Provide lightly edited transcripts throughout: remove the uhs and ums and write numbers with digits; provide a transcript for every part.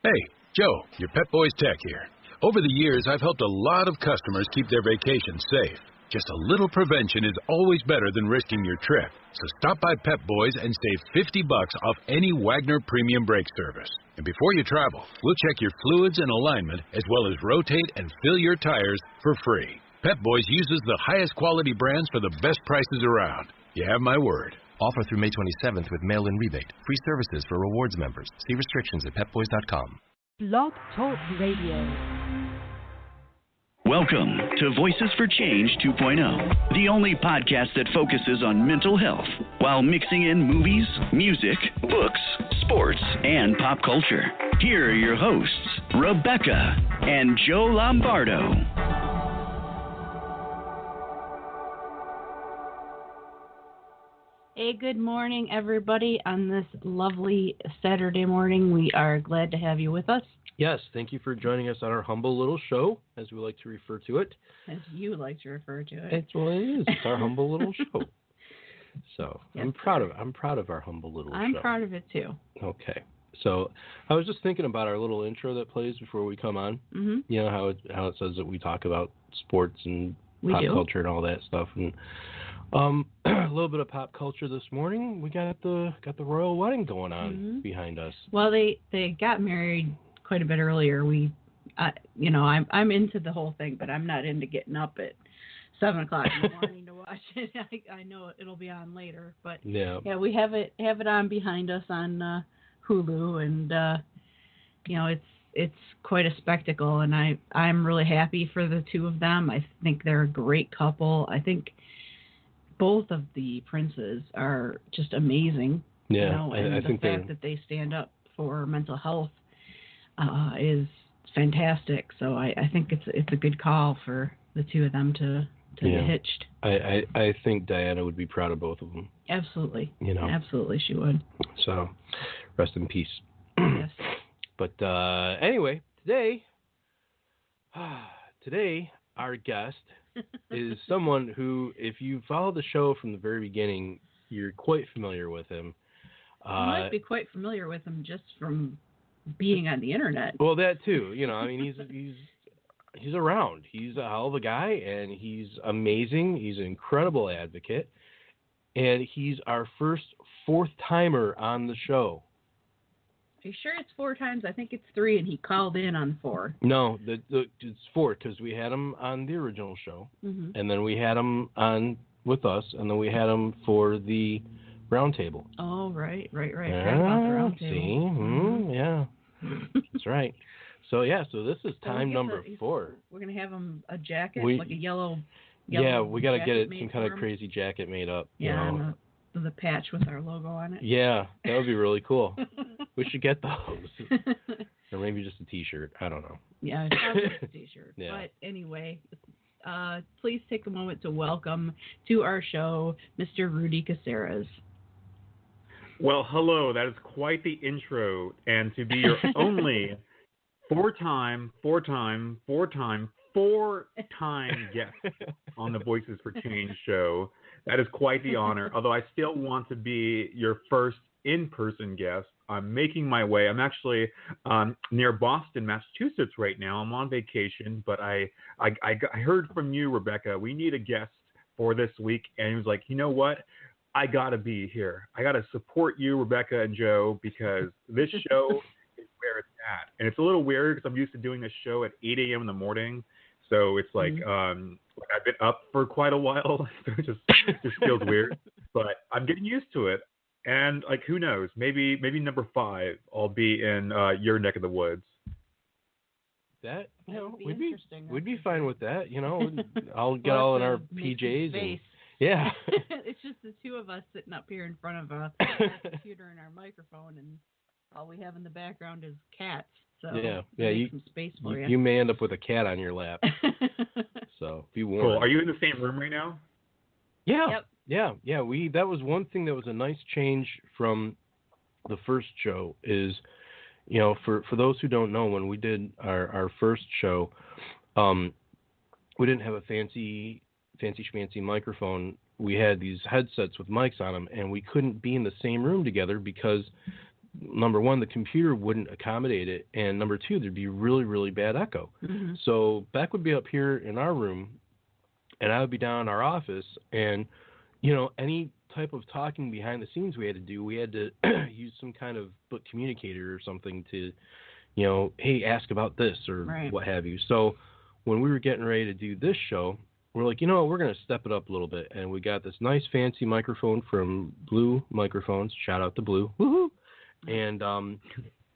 Hey, Joe, your Pet Boys Tech here. Over the years, I've helped a lot of customers keep their vacations safe. Just a little prevention is always better than risking your trip. So stop by Pet Boys and save $50 off any Wagner Premium Brake Service. And before you travel, we'll check your fluids and alignment, as well as rotate and fill your tires for free. Pet Boys uses the highest quality brands for the best prices around. You have my word. Offer through May 27th with mail-in rebate. Free services for rewards members. See restrictions at petboys.com. Blog Talk Radio. Welcome to Voices for Change 2.0, the only podcast that focuses on mental health while mixing in movies, music, books, sports, and pop culture. Here are your hosts, Rebecca and Joe Lombardo. Hey, good morning, everybody. On this lovely Saturday morning, we are glad to have you with us. Yes, thank you for joining us on our humble little show, as we like to refer to it. As you like to refer to it. It's what it is. It's our humble little show. So yes, I'm proud of our humble little show. I'm proud of it too. Okay. So I was just thinking about our little intro that plays before we come on. Mm-hmm. You know how it says that we talk about sports and pop culture and all that stuff. And a little bit of pop culture this morning. We got the royal wedding going on behind us. Well, they got married quite a bit earlier. I'm into the whole thing, but I'm not into getting up at 7 o'clock in the morning to watch it. I know it'll be on later, but yeah, we have it on behind us on Hulu, and it's quite a spectacle, and I'm really happy for the two of them. I think they're a great couple. I think both of the princes are just amazing. Yeah, and I the think fact that they stand up for mental health is fantastic. So I think it's a good call for the two of them to get hitched. I think Diana would be proud of both of them. Absolutely. Absolutely she would. So rest in peace. Yes. But anyway, today our guest is someone who, if you follow the show from the very beginning, you're quite familiar with him. You might be quite familiar with him just from being on the internet. Well, that too. He's around. He's a hell of a guy, and he's amazing. He's an incredible advocate, and he's our first fourth timer on the show. Are you sure it's 4 times? I think it's 3, and he called in on 4. No, it's 4 because we had him on the original show, and then we had him on with us, and then we had him for the roundtable. Oh, right. Yeah, about the roundtable. See? Yeah, that's right. So this is time number 4. We're gonna have him a jacket, like a yellow. Yeah, we got to get it some kind of crazy jacket made up. Yeah, and the patch with our logo on it. Yeah, that would be really cool. We should get those. Or maybe just a T-shirt. I don't know. Yeah, probably a T-shirt. Yeah. But anyway, please take a moment to welcome to our show Mr. Rudy Caseres. Well, hello. That is quite the intro. And to be your only four-time guest on the Voices for Change show, that is quite the honor. Although I still want to be your first in-person guest. I'm making my way. I'm actually near Boston, Massachusetts right now. I'm on vacation, but I heard from you, Rebecca. We need a guest for this week, and he was like, you know what? I got to be here. I got to support you, Rebecca and Joe, because this show is where it's at. And it's a little weird because I'm used to doing this show at 8 a.m. in the morning. So it's like I've been up for quite a while. So it just feels weird. But I'm getting used to it. And, who knows? Maybe number 5, I'll be in your neck of the woods. That, we'd be fine with that. I'll get all in our PJs. And, yeah. It's just the two of us sitting up here in front of a computer and our microphone, and all we have in the background is cats. So some space for you. You may end up with a cat on your lap. So be warned. Cool. Are you in the same room right now? Yeah. Yep. Yeah. That was one thing that was a nice change from the first show is, for those who don't know, when we did our first show, we didn't have a fancy schmancy microphone. We had these headsets with mics on them, and we couldn't be in the same room together because number one, the computer wouldn't accommodate it, and number two, there'd be really, really bad echo. Mm-hmm. So Beck would be up here in our room, and I would be down in our office, and, any type of talking behind the scenes we had to do, we had to use some kind of book communicator or something to, hey, ask about this or what have you. So when we were getting ready to do this show, we're like, we're going to step it up a little bit. And we got this nice fancy microphone from Blue Microphones. Shout out to Blue. Woohoo! And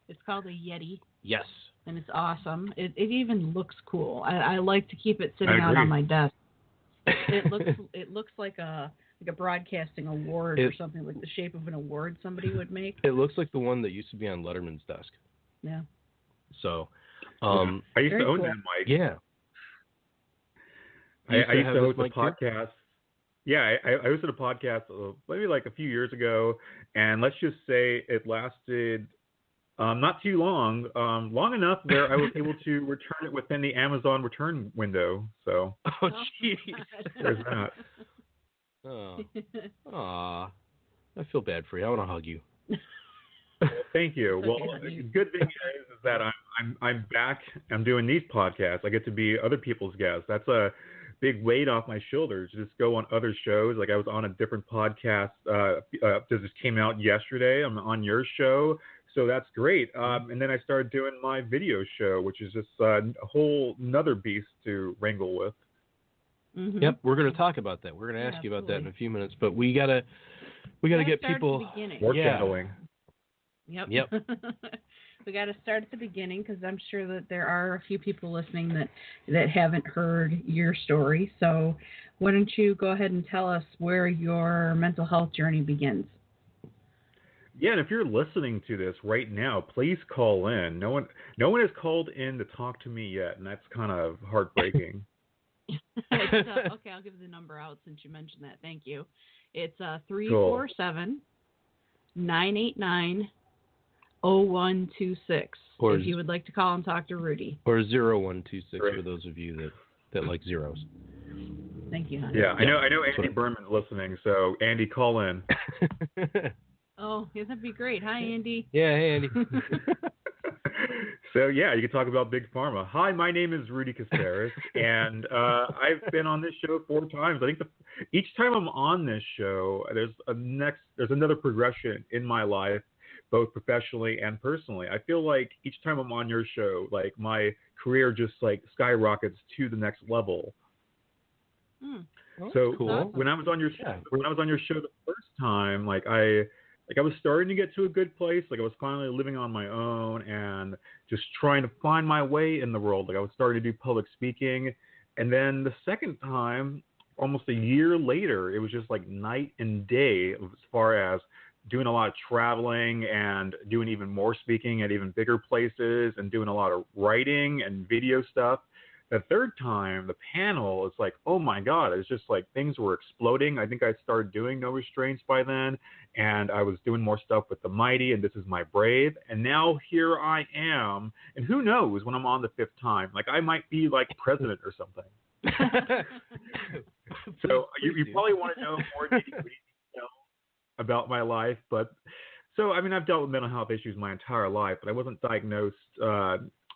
it's called a Yeti. Yes. And it's awesome. It even looks cool. I like to keep it sitting out on my desk. It looks like a broadcasting award or something, like the shape of an award somebody would make. It looks like the one that used to be on Letterman's desk. Yeah. So, I used to own cool. that mic. Yeah. I used to host a podcast. Yeah, I hosted a podcast maybe like a few years ago, and let's just say it lasted not too long, long enough where I was able to return it within the Amazon return window. So, jeez, there's that. Oh, aw, I feel bad for you. I want to hug you. Well, thank you. Well, the good thing is that I'm back. I'm doing these podcasts. I get to be other people's guests. That's a big weight off my shoulders. Just go on other shows. Like I was on a different podcast that just came out yesterday. I'm on your show, so that's great. And then I started doing my video show, which is just a whole another beast to wrangle with. Mm-hmm. Yep, we're going to talk about that. We're going to ask you about that in a few minutes, but we gotta get people work handling. Yep. We got to start at the beginning because I'm sure that there are a few people listening that haven't heard your story. So why don't you go ahead and tell us where your mental health journey begins? Yeah, and if you're listening to this right now, please call in. No one has called in to talk to me yet, and that's kind of heartbreaking. Okay, I'll give the number out since you mentioned that. Thank you. It's 347-989-0126 if you would like to call and talk to Rudy. Or 0126 for those of you that like zeros. Thank you, honey. Yeah, I know Andy Berman's listening, so Andy, call in. Oh, yeah, that'd be great. Hi, Andy. Yeah, hey, Andy. So, yeah, you can talk about Big Pharma. Hi, my name is Rudy Caseres, and I've been on this show 4 times. I think each time I'm on this show, there's another progression in my life, both professionally and personally. I feel like each time I'm on your show, like my career just like skyrockets to the next level. So cool. When I was on your show, the first time, like I was starting to get to a good place. Like I was finally living on my own and just trying to find my way in the world. Like I was starting to do public speaking. And then the second time, almost a year later, it was just like night and day as far as doing a lot of traveling and doing even more speaking at even bigger places and doing a lot of writing and video stuff. The third time, the panel, it's like, oh my God, it's just like things were exploding. I think I started doing No Restraints by then, and I was doing more stuff with The Mighty and This Is My Brave. And now here I am. And who knows when I'm on the 5th time? Like I might be like president or something. So you probably want to know more details about my life. But so, I mean, I've dealt with mental health issues my entire life, but I wasn't diagnosed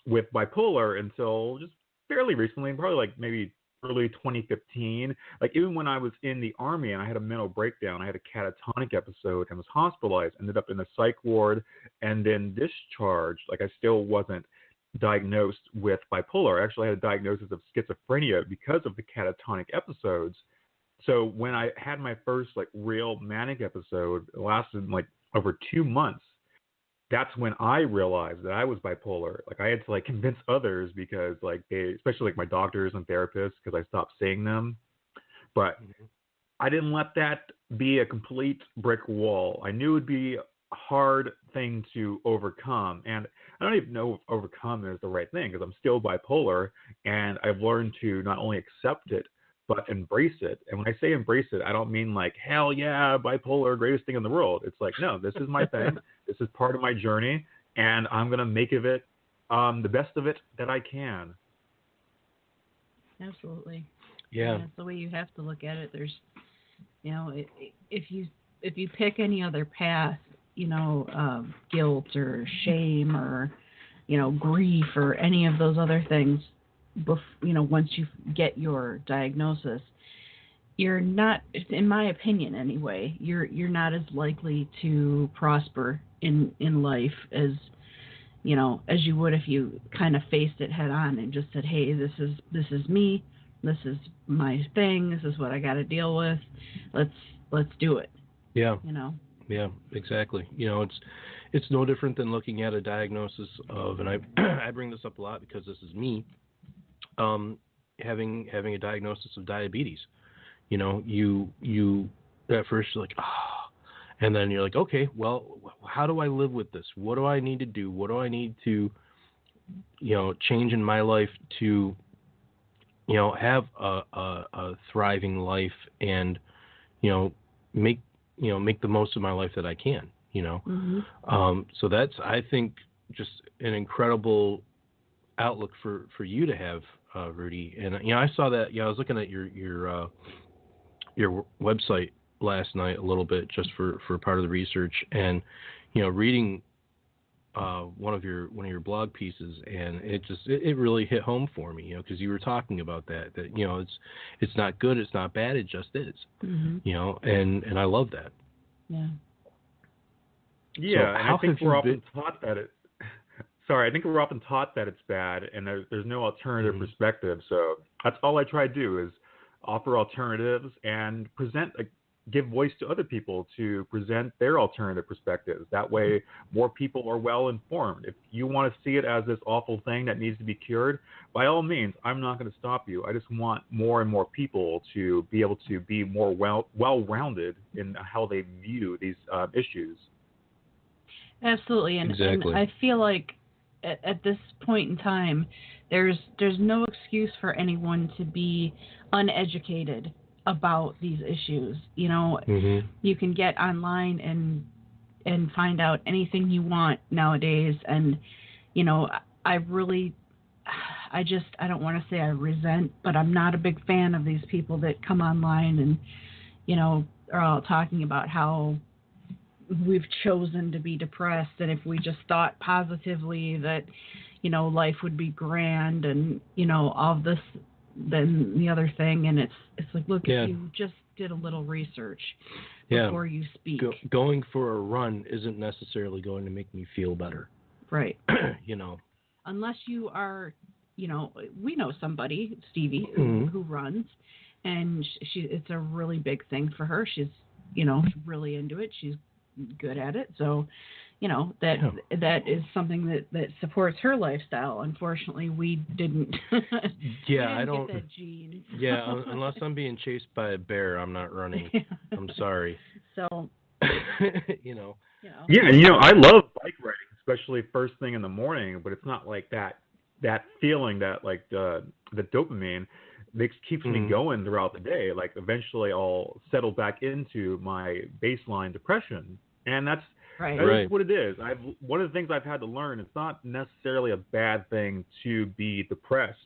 with bipolar until just fairly recently, probably like maybe early 2015. Like even when I was in the Army and I had a mental breakdown, I had a catatonic episode and was hospitalized, ended up in the psych ward and then discharged. Like I still wasn't diagnosed with bipolar. I actually had a diagnosis of schizophrenia because of the catatonic episodes. So when I had my first like real manic episode, it lasted like over 2 months. That's when I realized that I was bipolar. Like I had to like convince others because like they, especially like my doctors and therapists, because I stopped seeing them. But I didn't let that be a complete brick wall. I knew it'd be a hard thing to overcome. And I don't even know if overcome is the right thing because I'm still bipolar and I've learned to not only accept it, but embrace it. And when I say embrace it, I don't mean like, hell yeah, bipolar, greatest thing in the world. It's like, no, this is my thing. This is part of my journey, and I'm going to make of it the best of it that I can. Absolutely. Yeah. That's the way you have to look at it. There's, if you pick any other path, guilt or shame or, grief or any of those other things, once you get your diagnosis, you're not, in my opinion anyway, you're not as likely to prosper in life as you would if you kind of faced it head on and just said, hey, this is me, this is my thing, this is what I got to deal with, let's do it. Yeah. Yeah, exactly. It's no different than looking at a diagnosis of, and I bring this up a lot because this is me, having a diagnosis of diabetes. You at first you're like, and then you're like, okay, well, how do I live with this? What do I need to do? What do I need to, change in my life to, have a thriving life and, make the most of my life that I can, Mm-hmm. So that's, I think, just an incredible outlook for you to have, Rudy. And, I saw that, I was looking at your website last night a little bit just for part of the research, and, reading, one of your blog pieces, and it really hit home for me, because you were talking about that it's not good, it's not bad, it just is. Mm-hmm. And I love that. Yeah. Yeah, So and I think we're often taught that we're often taught that it's bad, and there's no alternative Mm-hmm. perspective. So that's all I try to do is offer alternatives and give voice to other people to present their alternative perspectives. That way, more people are well informed. If you want to see it as this awful thing that needs to be cured, by all means, I'm not going to stop you. I just want more and more people to be able to be more well-rounded in how they view these issues. Absolutely, and I feel like at this point in time, there's no excuse for anyone to be uneducated about these issues. Mm-hmm. You can get online and find out anything you want nowadays, and I don't want to say I resent, but I'm not a big fan of these people that come online and are all talking about how we've chosen to be depressed, and if we just thought positively that life would be grand, and all this, then the other thing, and it's like, look, if you just did a little research before you speak. Going for a run isn't necessarily going to make me feel better. Right. Unless you are, we know somebody, Stevie, who runs, and it's a really big thing for her. She's, really into it. She's good at it. So, that is something that supports her lifestyle. Unfortunately, we didn't. I don't get that gene. Unless I'm being chased by a bear, I'm not running. I'm sorry. So, Yeah, and I love bike riding, especially first thing in the morning. But it's not like that feeling that like the dopamine keeps me going throughout the day. Like eventually, I'll settle back into my baseline depression, and that's. Right. That is what it is. One of the things I've had to learn, it's not necessarily a bad thing to be depressed.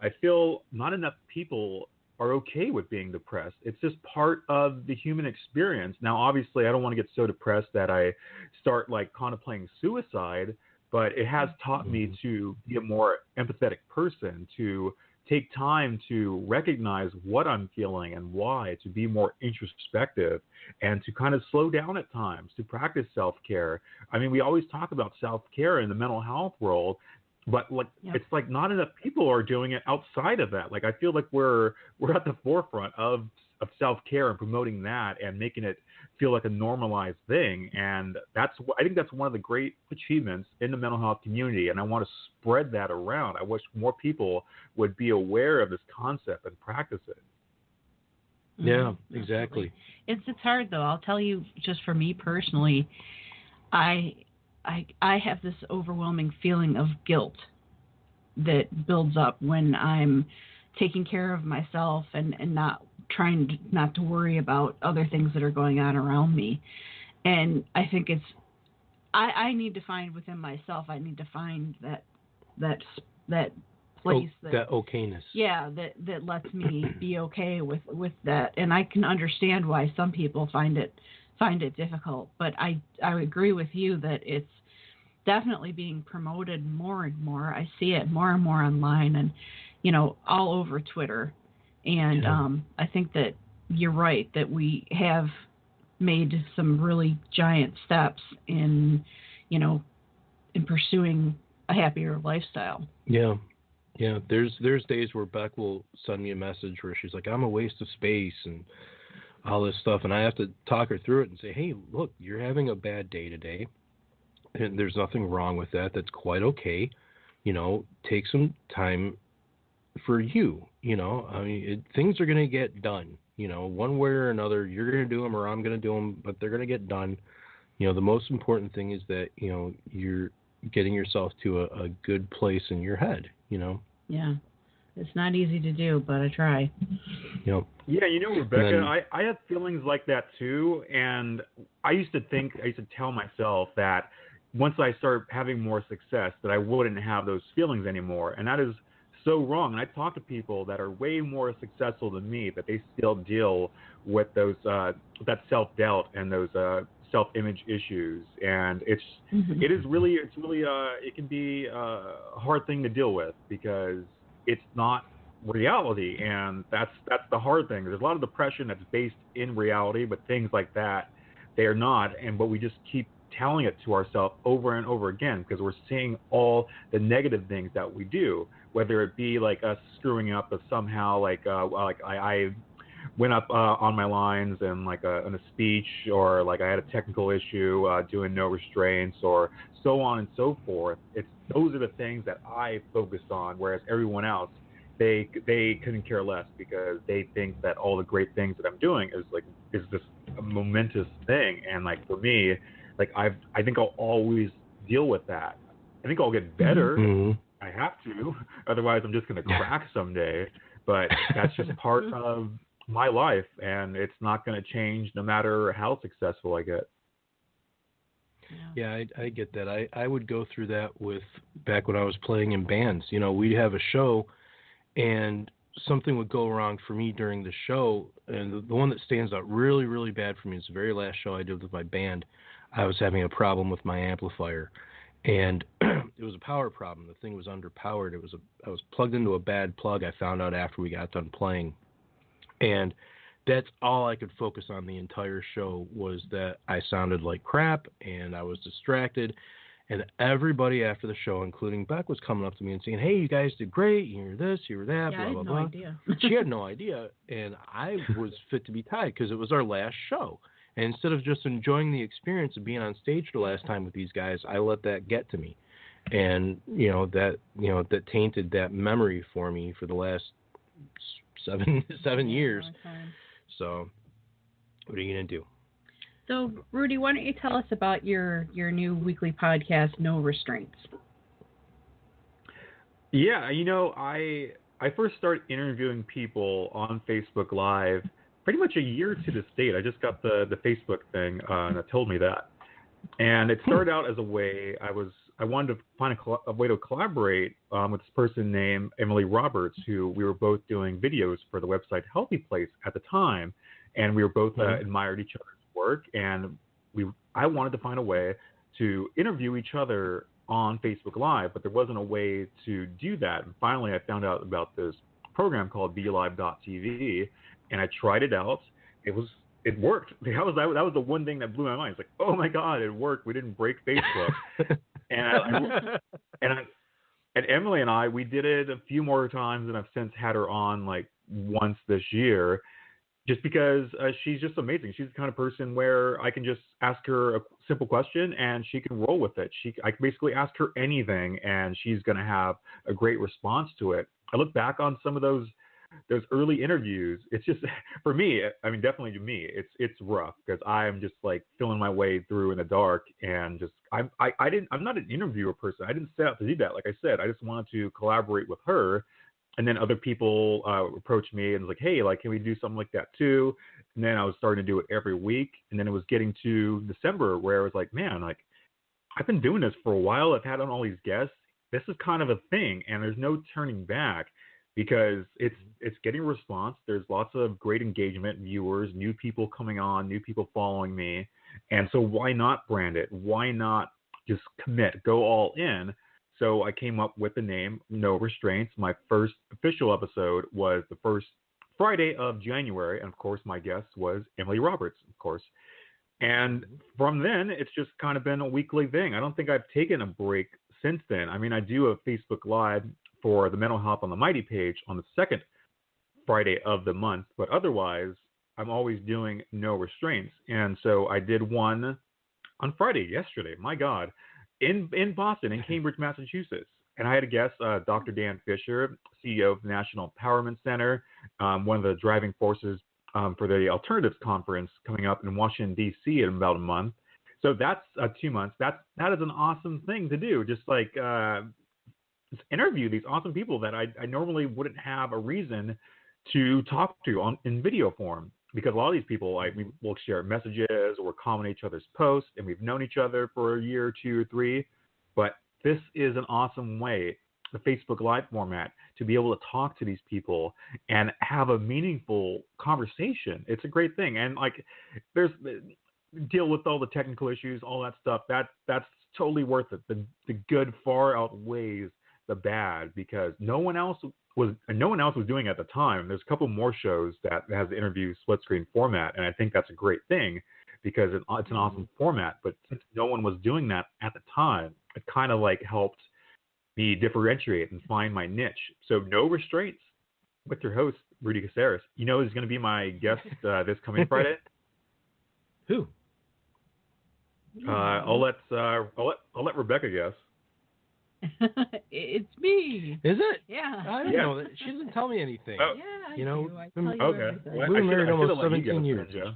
I feel not enough people are okay with being depressed. It's just part of the human experience. Now, obviously, I don't want to get so depressed that I start like contemplating suicide, but it has taught me to be a more empathetic person, to take time to recognize what I'm feeling and why, to be more introspective, and to kind of slow down at times, to practice self-care. I mean, we always talk about self-care in the mental health world, but it's like not enough people are doing it outside of that. Like I feel like we're at the forefront of self-care and promoting that and making it feel like a normalized thing. And I think that's one of the great achievements in the mental health community. And I want to spread that around. I wish more people would be aware of this concept and practice it. Yeah, exactly. It's hard though. I'll tell you, just for me personally, I have this overwhelming feeling of guilt that builds up when I'm taking care of myself and not trying not to worry about other things that are going on around me. And I think I need to find within myself, I need to find that place that okayness. Yeah, that lets me be okay with that. And I can understand why some people find it find it difficult. But I agree with you that it's definitely being promoted more and more. I see it more and more online and, all over Twitter. And I think that you're right that we have made some really giant steps in pursuing a happier lifestyle. Yeah. Yeah. There's days where Beck will send me a message where she's like, I'm a waste of space and all this stuff. And I have to talk her through it and say, hey, look, you're having a bad day today. And there's nothing wrong with that. That's quite okay. Take some time for you. Things are going to get done. One way or another, you're going to do them or I'm going to do them, but they're going to get done. The most important thing is that, you're getting yourself to a good place in your head, Yeah. It's not easy to do, but I try. Yep. Yeah, Rebecca, I have feelings like that too. And I used to tell myself that once I start having more success, that I wouldn't have those feelings anymore. And that is so wrong. And I talk to people that are way more successful than me, that they still deal with those that self-doubt and those self-image issues. And it can be a hard thing to deal with because it's not reality. And that's the hard thing. There's a lot of depression that's based in reality, but things like that, they are not. But we just keep telling it to ourselves over and over again because we're seeing all the negative things that we do, whether it be like us screwing up of somehow I went up on my lines and in a speech, or like I had a technical issue doing no restraints, or so on and so forth. Those are the things that I focused on, whereas everyone else, they couldn't care less because they think that all the great things that I'm doing is this momentous thing. And for me, I think I'll always deal with that. I think I'll get better. Mm-hmm. I have to, otherwise I'm just going to crack someday. But that's just part of my life, and it's not going to change no matter how successful I get. Yeah, I get that. I would go through that back when I was playing in bands. We'd have a show, and something would go wrong for me during the show. And the one that stands out really, really bad for me is the very last show I did with my band. I was having a problem with my amplifier, and it was a power problem. The thing was underpowered. I was plugged into a bad plug. I found out after we got done playing, and that's all I could focus on the entire show was that I sounded like crap and I was distracted. And everybody after the show, including Beck, was coming up to me and saying, hey, you guys did great. You were this, you were that, yeah, blah, blah, I blah. had no idea. She had no idea. And I was fit to be tied because it was our last show. And instead of just enjoying the experience of being on stage the last time with these guys, I let that get to me. And, that tainted that memory for me for the last seven years. So what are you going to do? So, Rudy, why don't you tell us about your new weekly podcast, No Restraints? Yeah, I first started interviewing people on Facebook Live pretty much a year to this date. I just got the Facebook thing that told me that. And it started out as a way I wanted to find a way to collaborate with this person named Emily Roberts, who we were both doing videos for the website Healthy Place at the time. And we were both admired each other's work, and I wanted to find a way to interview each other on Facebook Live, but there wasn't a way to do that. And finally, I found out about this program called BeLive.tv, and I tried it out. It worked. That was the one thing that blew my mind. It's like, oh my God, it worked. We didn't break Facebook. And Emily and I, we did it a few more times, and I've since had her on once this year. Just because she's just amazing. She's the kind of person where I can just ask her a simple question and she can roll with it. I can basically ask her anything and she's going to have a great response to it. I look back on some of those early interviews. It's just, for me, definitely to me, it's rough because I'm just feeling my way through in the dark, and just I'm not an interviewer person. I didn't set out to do that. Like I said, I just wanted to collaborate with her. And then other people approached me and was like, hey, can we do something like that too? And then I was starting to do it every week. And then it was getting to December where I was like, man, I've been doing this for a while. I've had on all these guests. This is kind of a thing, and there's no turning back because it's getting a response. There's lots of great engagement, viewers, new people coming on, new people following me. And so why not brand it? Why not just commit, go all in? So I came up with the name No Restraints. My first official episode was the first Friday of January. And of course, my guest was Emily Roberts, of course. And from then, it's just kind of been a weekly thing. I don't think I've taken a break since then. I mean, I do a Facebook Live for the Mental Health on the Mighty page on the second Friday of the month, but otherwise, I'm always doing No Restraints. And so I did one on Friday, yesterday, my God, in Boston, in Cambridge, Massachusetts. And I had a guest, Dr. Dan Fisher, CEO of the National Empowerment Center, one of the driving forces for the Alternatives Conference coming up in Washington, D.C. in about a month. So that's 2 months. That is an awesome thing to do, just like just interview these awesome people that I normally wouldn't have a reason to talk to in video form. Because a lot of these people, we will share messages or comment each other's posts, and we've known each other for a year, 2 or 3. But this is an awesome way, the Facebook Live format, to be able to talk to these people and have a meaningful conversation. It's a great thing. And like, there's deal with all the technical issues, all that stuff. That's totally worth it. The good far outweighs the bad, because no one else was doing it at the time. There's a couple more shows that has the interview split screen format, and I think that's a great thing because it's an awesome format. But since no one was doing that at the time, it kind of like helped me differentiate and find my niche. So No Restraints with your host Rudy Caseres. You know who's going to be my guest this coming Friday? Who? I'll let Rebecca guess. It's me. Is it? Yeah. I don't know. She doesn't tell me anything. Yeah, I do. I tell you okay. everything. Well, We've been married almost let you 17 guess, years.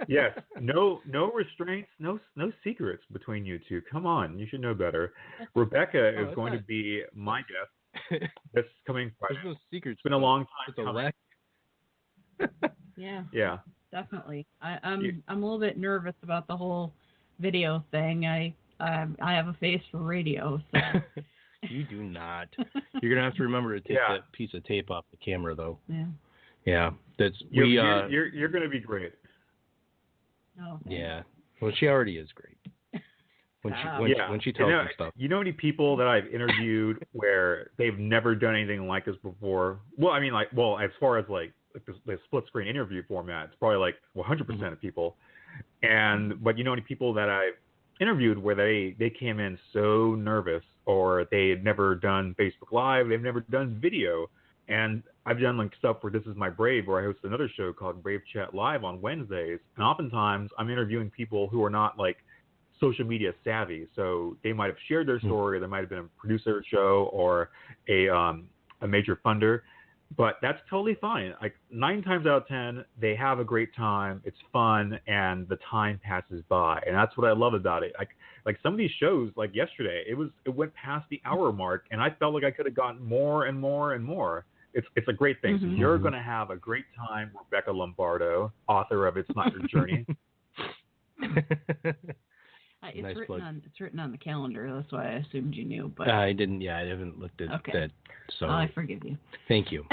Yes. No restraints, no secrets between you two. Come on, you should know better. Rebecca is going to be my guest this coming Friday. There's no secrets. It's been a long time It's a coming. Yeah. Yeah. Definitely. I'm a little bit nervous about the whole video thing. I have a face for radio, so. You do not. You're gonna have to remember to take that piece of tape off the camera, though. Yeah. Yeah, you're gonna be great. Oh. Yeah. Well, she already is great. When she tells me stuff. You know any people that I've interviewed where they've never done anything like this before? Well, I mean, as far as the split screen interview format, it's probably 100% of people. But you know any people that I've interviewed where they came in so nervous, or they had never done Facebook Live, they've never done video. And I've done stuff where This Is My Brave, where I host another show called Brave Chat Live on Wednesdays. And oftentimes I'm interviewing people who are not social media savvy. So they might have shared their story, they might have been a producer of the show or a major funder. But that's totally fine. 9 times out of 10, they have a great time. It's fun, and the time passes by, and that's what I love about it. Like some of these shows, like yesterday, it went past the hour mark, and I felt like I could have gotten more and more and more. It's a great thing. So you're going to have a great time, Rebecca Lombardo, author of It's Not Your Journey. It's written on the calendar. That's why I assumed you knew. But I didn't. Yeah, I haven't looked at that. So I forgive you. Thank you.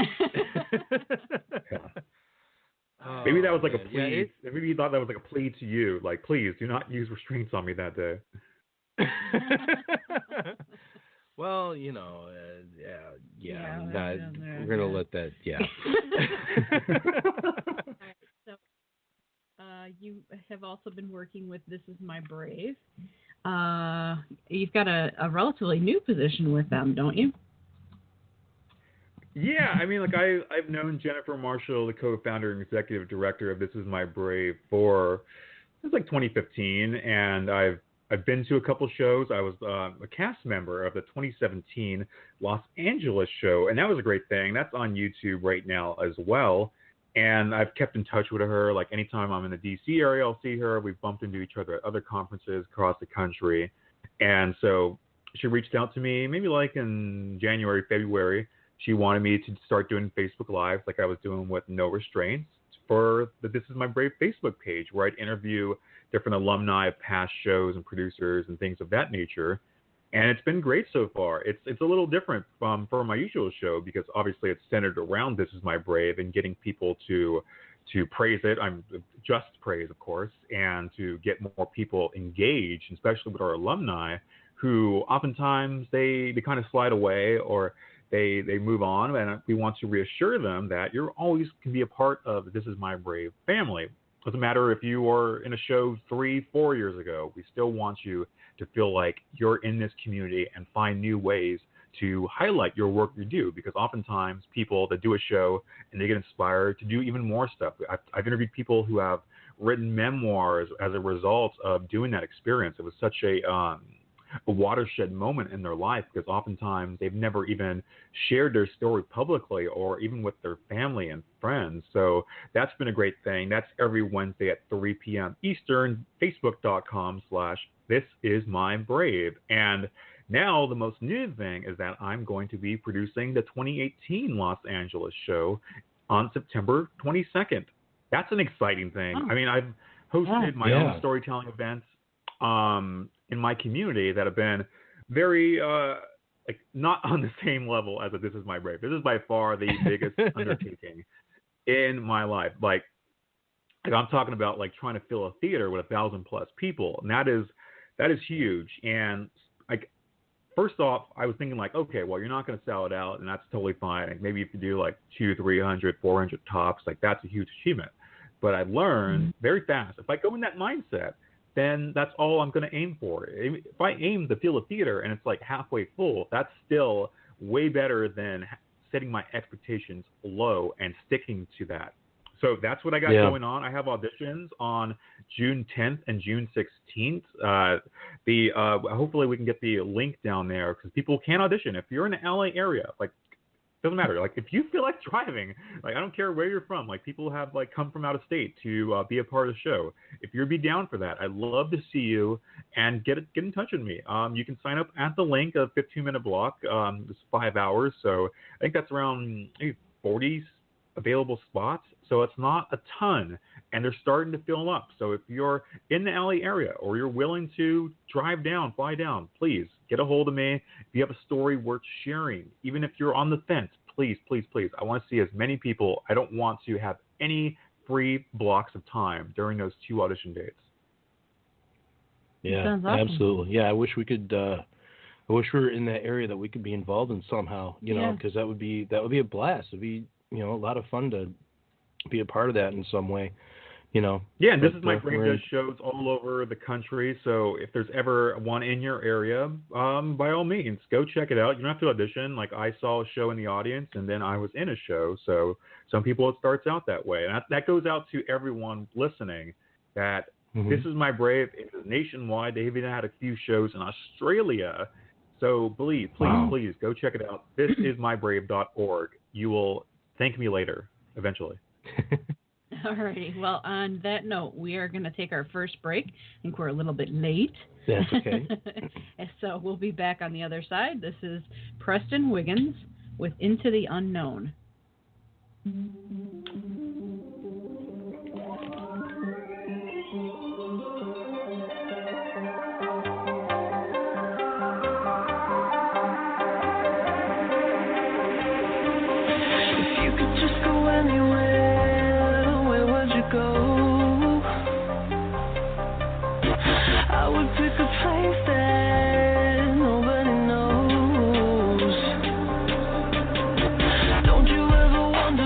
Maybe that was a plea. Maybe you thought that was a plea to you. Please do not use restraints on me that day. Well, we're gonna let that. Yeah. You have also been working with This Is My Brave. You've got a relatively new position with them, don't you? Yeah, I mean, I've known Jennifer Marshall, the co-founder and executive director of This Is My Brave, since 2015, and I've been to a couple shows. I was a cast member of the 2017 Los Angeles show, and that was a great thing. That's on YouTube right now as well. And I've kept in touch with her. Anytime I'm in the D.C. area, I'll see her. We've bumped into each other at other conferences across the country. And so she reached out to me maybe in January, February. She wanted me to start doing Facebook Live like I was doing with No Restraints for the This Is My Brave Facebook page, where I'd interview different alumni of past shows and producers and things of that nature. and it's been great so far. It's a little different from my usual show because obviously it's centered around This Is My Brave and getting people to praise it. I'm just praise, of course, and to get more people engaged, especially with our alumni, who oftentimes they kind of slide away or they move on, and we want to reassure them that you're always can be a part of the This Is My Brave family. Doesn't matter if you were in a show 3-4 years ago. We still want you to feel like you're in this community and find new ways to highlight your work you do, because oftentimes people that do a show and they get inspired to do even more stuff. I've interviewed people who have written memoirs as a result of doing that experience. It was such a watershed moment in their life because oftentimes they've never even shared their story publicly or even with their family and friends. So that's been a great thing. That's every Wednesday at 3 p.m. Eastern, facebook.com/thisismybrave. And now the most new thing is that I'm going to be producing the 2018 Los Angeles show on September 22nd. That's an exciting thing. Oh. I mean, I've hosted my own storytelling events in my community that have been very like not on the same level as a This Is My Brave. This is by far the biggest undertaking in my life. Like I'm talking about like trying to fill a theater with 1,000+ people, and that is huge. And like first off, I was thinking like, okay, well, you're not going to sell it out, and that's totally fine. Like, maybe if you do like 200, 300, 400 tops, like that's a huge achievement. But I learned very fast, if I go in that mindset, then that's all I'm going to aim for. If I aim to fill a theater and it's like halfway full, that's still way better than setting my expectations low and sticking to that. So that's what I got going on. I have auditions on June 10th and June 16th. Hopefully we can get the link down there because people can audition. If you're in the LA area, like, doesn't matter. Like, if you feel like driving, like, I don't care where you're from. Like, people have like come from out of state to be a part of the show. If you'd be down for that, I'd love to see you and get in touch with me. You can sign up at the link, a 15-minute block. It's 5 hours, so I think that's around maybe 40 available spots. So it's not a ton, and they're starting to fill up. So if you're in the LA area or you're willing to drive down, fly down, please get a hold of me. If you have a story worth sharing, even if you're on the fence, please, please, please. I want to see as many people. I don't want to have any free blocks of time during those 2 audition dates. Yeah, awesome. Absolutely. Yeah, I wish we could. I wish we were in that area that we could be involved in somehow. You know, because that would be a blast. It'd be a lot of fun to be a part of that in some way. Yeah, and This Is My Brave does shows all over the country. So if there's ever one in your area, by all means, go check it out. You don't have to audition. Like, I saw a show in the audience, and then I was in a show. So some people, it starts out that way. And that goes out to everyone listening that This Is My Brave is nationwide. They've even had a few shows in Australia. So please go check it out. thisismybrave.org. You will thank me later, eventually. All righty. Well, on that note, we are going to take our first break. I think we're a little bit late. That's okay. And so we'll be back on the other side. This is Preston Wiggins with Into the Unknown. Don't you ever wonder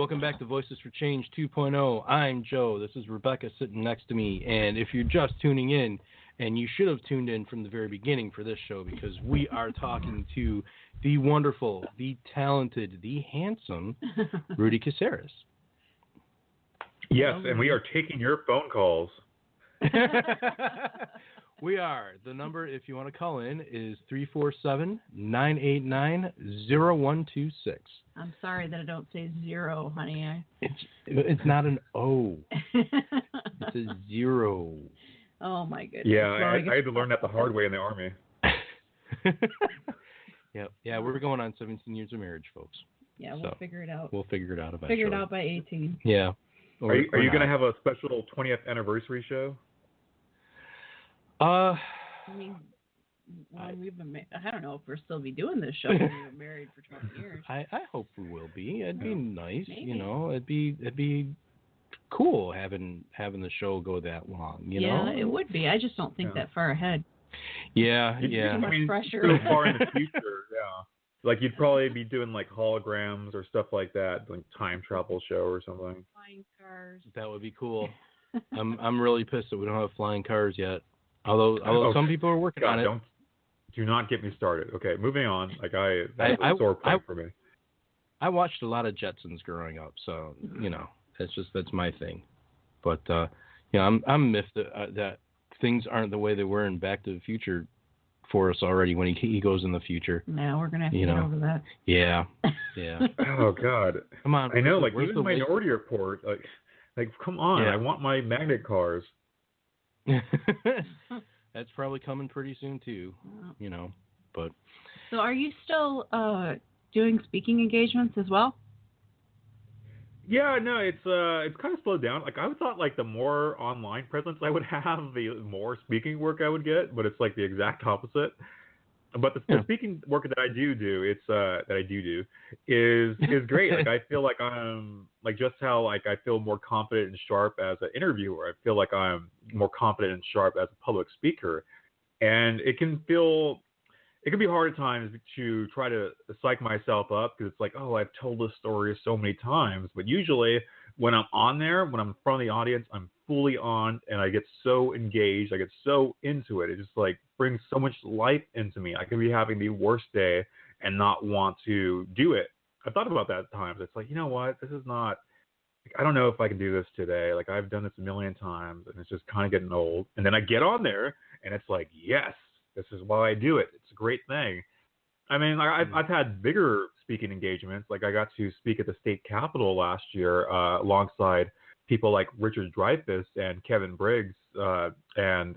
welcome back to Voices for Change 2.0. I'm Joe. This is Rebecca sitting next to me. And if you're just tuning in, and you should have tuned in from the very beginning for this show, because we are talking to the wonderful, the talented, the handsome Rudy Caseres. Yes, and we are taking your phone calls. We are. The number, if you want to call in, is 347-989-0126. I'm sorry that I don't say zero, honey. It's not an O. It's a 0. Oh, my goodness. Yeah, Well, I had to learn that the hard way in the Army. Yep. Yeah, we're going on 17 years of marriage, folks. Yeah, we'll figure it out. We'll figure it out eventually. Figure it out by 18. Yeah. Are you going to have a special 20th anniversary show? I mean, we've been I don't know if we'll still be doing this show. We've been married for 20 years. I hope we will be. It'd be nice, Maybe. you know. It'd be cool having the show go that long, you know. Yeah, it would be. I just don't think that far ahead. Yeah. Too much pressure. So far in the future, yeah. Like you'd probably be doing like holograms or stuff like that, like time travel show or something. Flying cars. That would be cool. I'm really pissed that we don't have flying cars yet. Although some people are working on it. Do not get me started. Okay, moving on. Like that's a sore point for me. I watched a lot of Jetsons growing up, so you know that's my thing. But I'm miffed that things aren't the way they were in Back to the Future for us already when he goes in the future. No, we're gonna have to get over that. Yeah. Oh God. Come on. I know, like even Minority Report, like come on, I want my magnet cars. That's probably coming pretty soon too, you know. But so, are you still doing speaking engagements as well? Yeah, no, it's kind of slowed down. Like I thought, like the more online presence I would have, the more speaking work I would get. But it's like the exact opposite. But the speaking work that I do is great. Like I feel like I'm like just how like I feel more confident and sharp as an interviewer. I feel like I'm more confident and sharp as a public speaker, and it can be hard at times to try to psych myself up because it's like, oh, I've told this story so many times. But usually when I'm on there, when I'm in front of the audience, I'm fully on and I get so engaged. I get so into it. It just like brings so much life into me. I can be having the worst day and not want to do it. I've thought about that at times. It's like, you know what? This is not, like, I don't know if I can do this today. Like I've done this a million times and it's just kind of getting old. And then I get on there and it's like, yes, this is why I do it. It's a great thing. I mean, I've had bigger speaking engagements. Like I got to speak at the state capitol last year alongside people like Richard Dreyfuss and Kevin Briggs and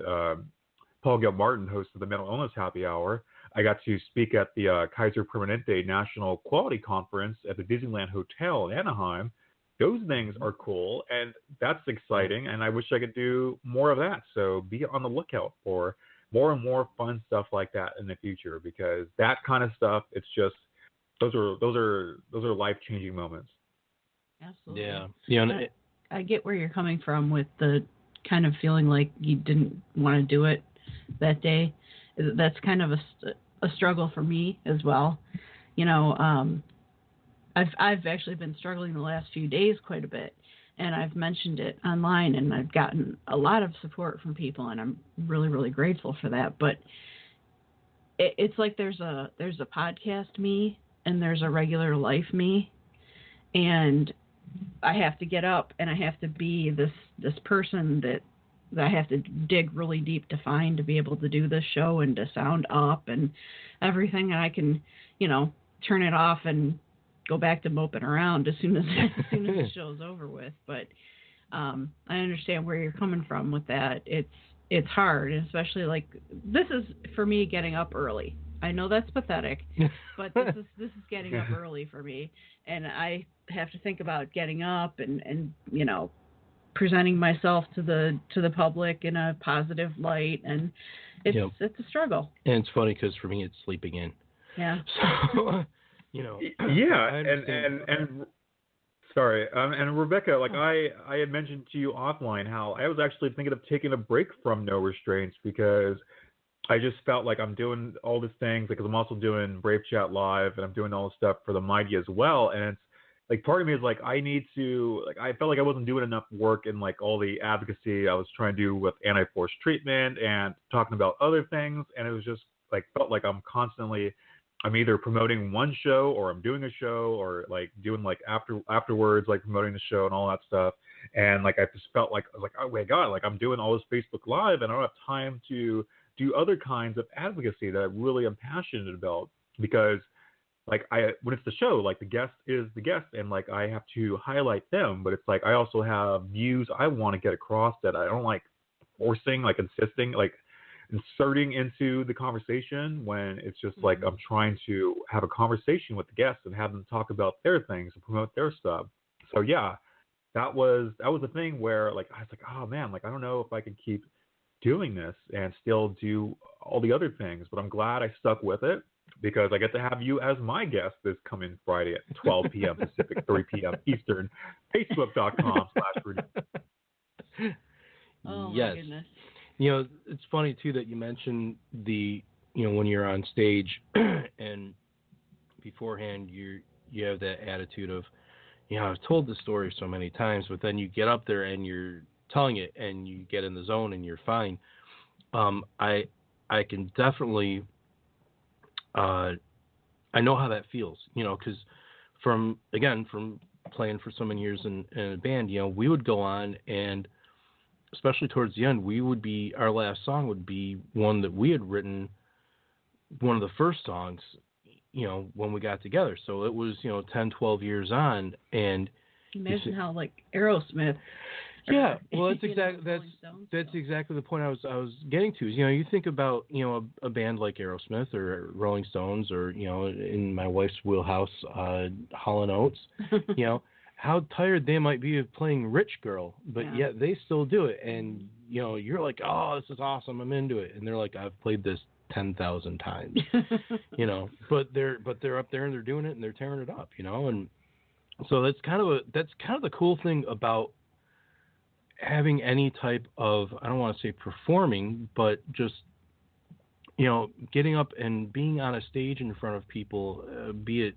Paul Gilmartin, host of the Mental Illness Happy Hour. I got to speak at the Kaiser Permanente National Quality Conference at the Disneyland Hotel in Anaheim. Those things are cool, and that's exciting, and I wish I could do more of that. So be on the lookout for more and more fun stuff like that in the future, because that kind of stuff, it's just those are life-changing moments. Absolutely. Yeah. Yeah. I get where you're coming from with the kind of feeling like you didn't want to do it that day. That's kind of a struggle for me as well. You know, I've actually been struggling the last few days quite a bit, and I've mentioned it online, and I've gotten a lot of support from people, and I'm really, really grateful for that. But it's like there's a podcast me, and there's a regular life me, and I have to get up and I have to be this person that I have to dig really deep to find to be able to do this show and to sound up and everything. And I can, you know, turn it off and go back to moping around as soon as the show's over with. But I understand where you're coming from with that. It's hard, especially like this is for me getting up early. I know that's pathetic, but this is getting up early for me, and I have to think about getting up and you know, presenting myself to the public in a positive light, and it's a struggle. And it's funny because for me it's sleeping in. Yeah. So you know. Yeah, and sorry, and Rebecca, like I had mentioned to you offline how I was actually thinking of taking a break from No Restraints because I just felt like I'm doing all these things because I'm also doing Brave Chat Live and I'm doing all this stuff for the Mighty as well, and like part of me is like I need to like I felt like I wasn't doing enough work in like all the advocacy I was trying to do with anti-force treatment and talking about other things, and it was just like felt like I'm either promoting one show or I'm doing a show or like doing like afterwards like promoting the show and all that stuff, and like I just felt like I was like, oh my god, like I'm doing all this Facebook Live and I don't have time to do other kinds of advocacy that I really am passionate about, because like when it's the show, like the guest is the guest and like I have to highlight them, but it's like I also have views I want to get across that I don't like forcing, like insisting, like inserting into the conversation when it's just like I'm trying to have a conversation with the guests and have them talk about their things and promote their stuff. So yeah, that was the thing where like I was like, oh man, like I don't know if I can keep doing this and still do all the other things, but I'm glad I stuck with it because I get to have you as my guest this coming Friday at 12 p.m. Pacific, 3 p.m. Eastern, Facebook.com/Rudy. Oh yes. my goodness. You know, it's funny too that you mentioned when you're on stage and beforehand you have that attitude of, I've told the story so many times, but then you get up there and you're telling it and you get in the zone and you're fine. I can definitely, I know how that feels, because from playing for so many years in a band, we would go on and especially towards the end, our last song would be one that we had written, one of the first songs, when we got together. So it was, 10, 12 years on. And imagine how like Aerosmith. Yeah, well, that's exactly the point I was getting to. Is, you think about, a band like Aerosmith or Rolling Stones or, in my wife's wheelhouse, Hall & Oates, how tired they might be of playing Rich Girl, but yet they still do it. And, you're like, oh, this is awesome, I'm into it. And they're like, I've played this 10,000 times, but they're up there and they're doing it and they're tearing it up, and so that's kind of the cool thing about having any type of, I don't want to say performing, but just, getting up and being on a stage in front of people, be it,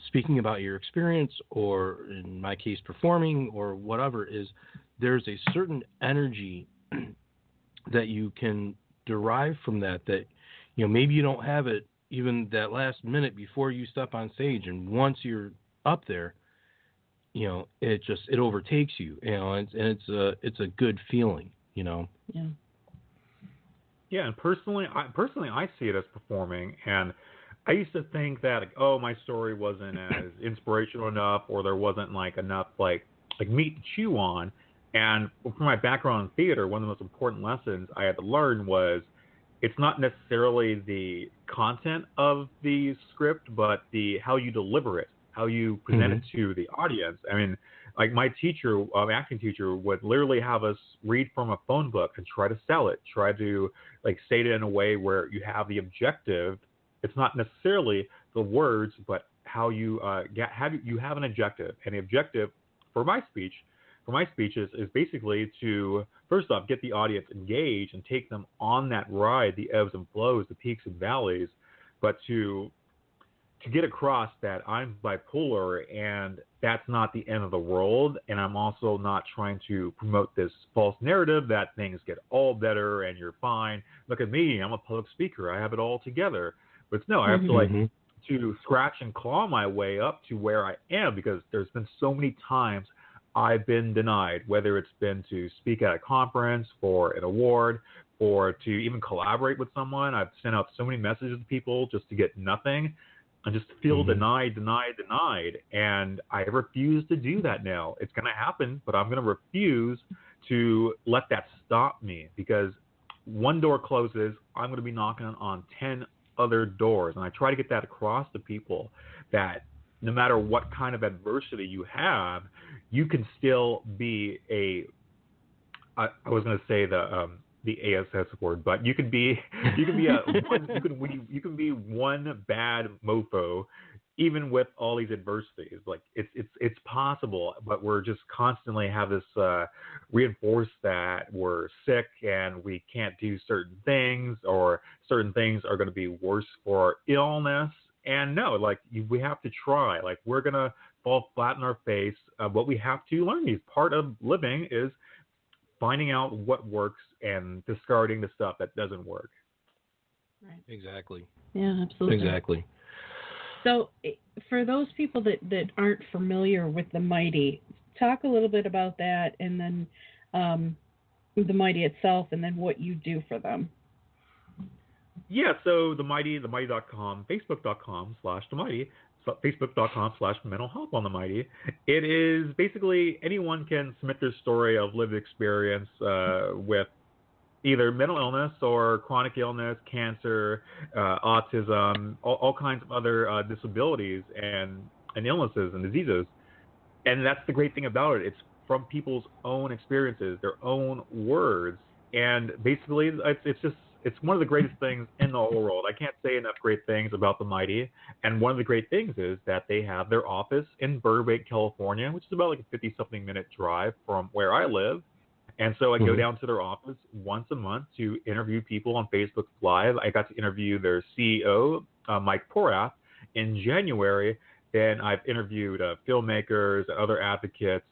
speaking about your experience or in my case, performing or whatever, is there's a certain energy that you can derive from that, maybe you don't have it even that last minute before you step on stage. And once you're up there, it overtakes you, and it's a good feeling, Yeah. Yeah, and personally, I see it as performing, and I used to think that, like, oh, my story wasn't as inspirational enough, or there wasn't like enough like meat to chew on. And from my background in theater, one of the most important lessons I had to learn was it's not necessarily the content of the script, but how you deliver it, how you present it to the audience. I mean, like my teacher, acting teacher, would literally have us read from a phone book and try to sell it, try to like say it in a way where you have the objective. It's not necessarily the words, but how you you have an objective, and the objective for my speeches is basically to, first off, get the audience engaged and take them on that ride, the ebbs and flows, the peaks and valleys, but to get across that I'm bipolar and that's not the end of the world, and I'm also not trying to promote this false narrative that things get all better and you're fine. Look at me, I'm a public speaker, I have it all together. But no, I have to to scratch and claw my way up to where I am, because there's been so many times I've been denied, whether it's been to speak at a conference, for an award, or to even collaborate with someone. I've sent out so many messages to people just to get nothing, and just feel denied. And I refuse to do that now. It's going to happen, but I'm going to refuse to let that stop me, because one door closes, I'm going to be knocking on 10 other doors. And I try to get that across to people, that no matter what kind of adversity you have, you can still be I was going to say the ASS word, but you can be one bad mofo, even with all these adversities. Like it's possible, but we're just constantly have this reinforced that we're sick and we can't do certain things, or certain things are going to be worse for our illness. And no, like we have to try. Like we're gonna fall flat in our face. But we have to learn these. Part of living is finding out what works and discarding the stuff that doesn't work. Right. Exactly. Yeah, absolutely. Exactly. So, for those people that aren't familiar with the Mighty, talk a little bit about that, and then the Mighty itself, and then what you do for them. Yeah, so the Mighty.com, Facebook.com/the Mighty, Facebook.com/mental health on the Mighty. It is basically anyone can submit their story of lived experience with either mental illness or chronic illness, cancer, autism, all kinds of other disabilities and illnesses and diseases. And that's the great thing about it. It's from people's own experiences, their own words. And basically, it's one of the greatest things in the whole world. I can't say enough great things about the Mighty. And one of the great things is that they have their office in Burbank, California, which is about like a 50-something minute drive from where I live. And so I go down to their office once a month to interview people on Facebook Live. I got to interview their CEO, Mike Porath, in January. Then I've interviewed filmmakers and other advocates,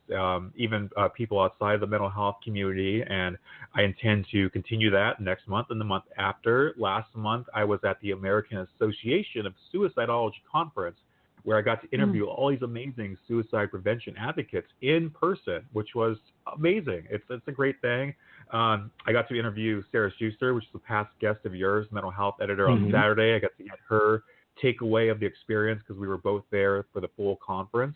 even people outside the mental health community. And I intend to continue that next month and the month after. Last month, I was at the American Association of Suicidology Conference, where I got to interview all these amazing suicide prevention advocates in person, which was amazing. It's a great thing. I got to interview Sarah Schuster, which is a past guest of yours, mental health editor, on Saturday. I got to get her takeaway of the experience because we were both there for the full conference.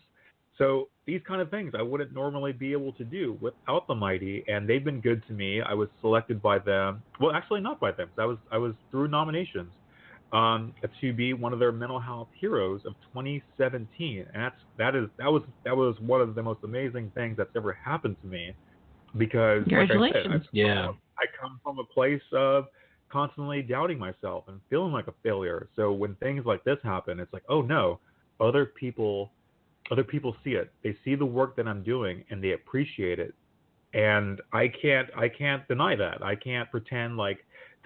So these kind of things I wouldn't normally be able to do without the Mighty, and they've been good to me. I was selected by them. Well, actually not by them. I was through nominations. To be one of their mental health heroes of 2017, and that was one of the most amazing things that's ever happened to me, because congratulations. like I said, I come from a place of constantly doubting myself and feeling like a failure. So when things like this happen, it's like, oh no, other people see it. They see the work that I'm doing and they appreciate it, and I can't deny that. I can't pretend like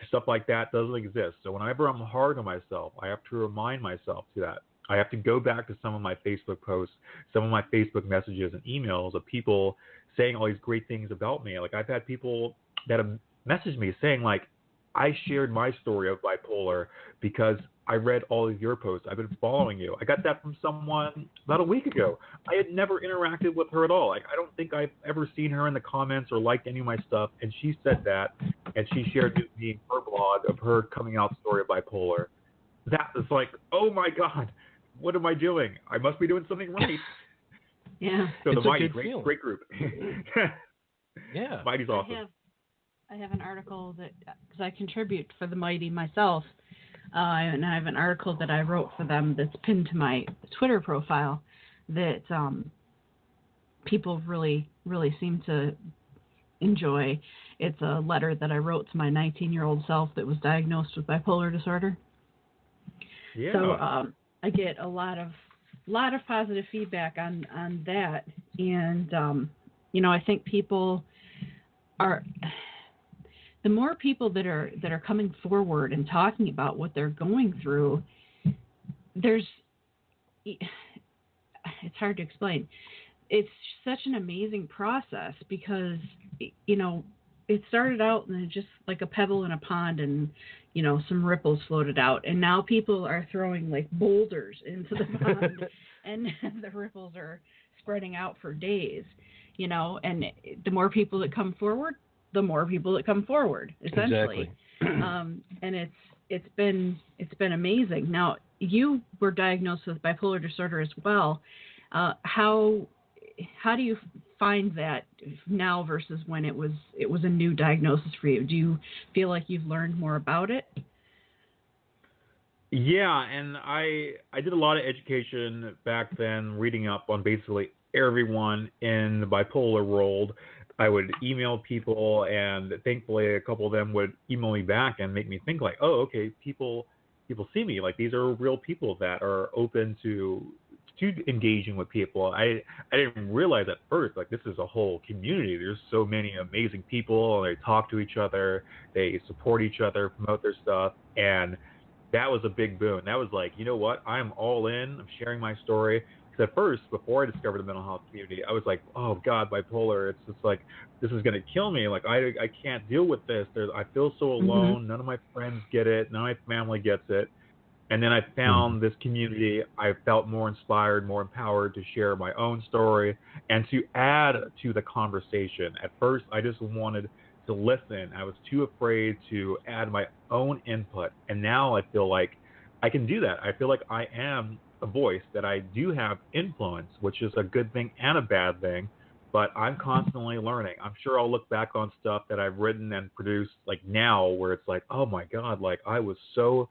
stuff like that doesn't exist. So whenever I'm hard on myself, I have to remind myself to that. I have to go back to some of my Facebook posts, some of my Facebook messages and emails of people saying all these great things about me. Like I've had people that have messaged me saying like, I shared my story of bipolar because I read all of your posts. I've been following you. I got that from someone about a week ago. I had never interacted with her at all. Like, I don't think I've ever seen her in the comments or liked any of my stuff. And she said that, and she shared with me her blog of her coming out story of bipolar. That was like, oh my God, what am I doing? I must be doing something right. Yeah. So it's the Mighty, great group. Yeah. Mighty's awesome. I have an article that, because I contribute for the Mighty myself, and I have an article that I wrote for them that's pinned to my Twitter profile that people really, really seem to enjoy. It's a letter that I wrote to my 19-year-old self that was diagnosed with bipolar disorder. Yeah. So I get a lot of positive feedback on that, and I think people are. The more people that are coming forward and talking about what they're going through, it's hard to explain. It's such an amazing process because, it started out and just like a pebble in a pond and, some ripples floated out. And now people are throwing like boulders into the pond and the ripples are spreading out for days, and the more people that come forward, the more people that come forward, essentially. Exactly. And it's been amazing. Now, you were diagnosed with bipolar disorder as well. How do you find that now versus when it was a new diagnosis for you? Do you feel like you've learned more about it? Yeah, and I did a lot of education back then, reading up on basically everyone in the bipolar world. I would email people, and thankfully a couple of them would email me back and make me think like, oh, okay, people see me. Like, these are real people that are open to engaging with people. I didn't realize at first, like, this is a whole community. There's so many amazing people, and they talk to each other, they support each other, promote their stuff, and that was a big boon. That was like, you know what? I'm all in. I'm sharing my story. Because at first, before I discovered the mental health community, I was like, oh God, bipolar. It's just like, this is going to kill me. Like, I can't deal with this. I feel so alone. None of my friends get it. None of my family gets it. And then I found this community. I felt more inspired, more empowered to share my own story and to add to the conversation. At first, I just wanted to listen. I was too afraid to add my own input. And now I feel like I can do that. I feel like I am a voice, that I do have influence, which is a good thing and a bad thing. But I'm constantly learning. I'm sure I'll look back on stuff that I've written and produced like now where it's like, oh my God, like I was so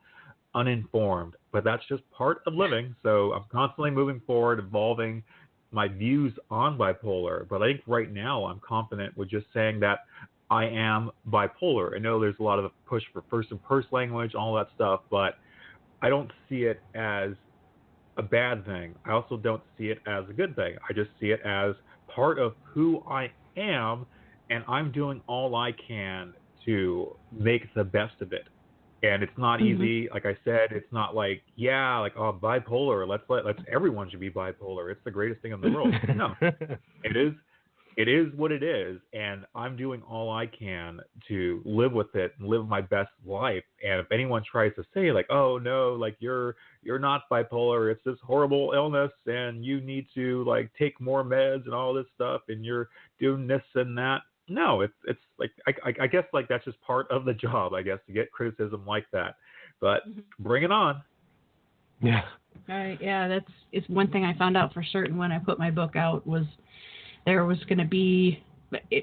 uninformed, but that's just part of living. So I'm constantly moving forward, evolving my views on bipolar. But I think right now I'm confident with just saying that I am bipolar. I know there's a lot of push for first-in-person language, all that stuff, but I don't see it as a bad thing. I also don't see it as a good thing. I just see it as part of who I am, and I'm doing all I can to make the best of it. And it's not easy. Like I said, it's not like, yeah, like, oh, bipolar. Let's everyone should be bipolar. It's the greatest thing in the world. No, it is what it is. And I'm doing all I can to live with it and live my best life. And if anyone tries to say like, oh no, like you're not bipolar, it's this horrible illness and you need to like take more meds and all this stuff and you're doing this and that. No, it's like I guess like that's just part of the job, I guess, to get criticism like that. But bring it on. Yeah. Yeah, it's one thing I found out for certain when I put my book out was there was going to be, I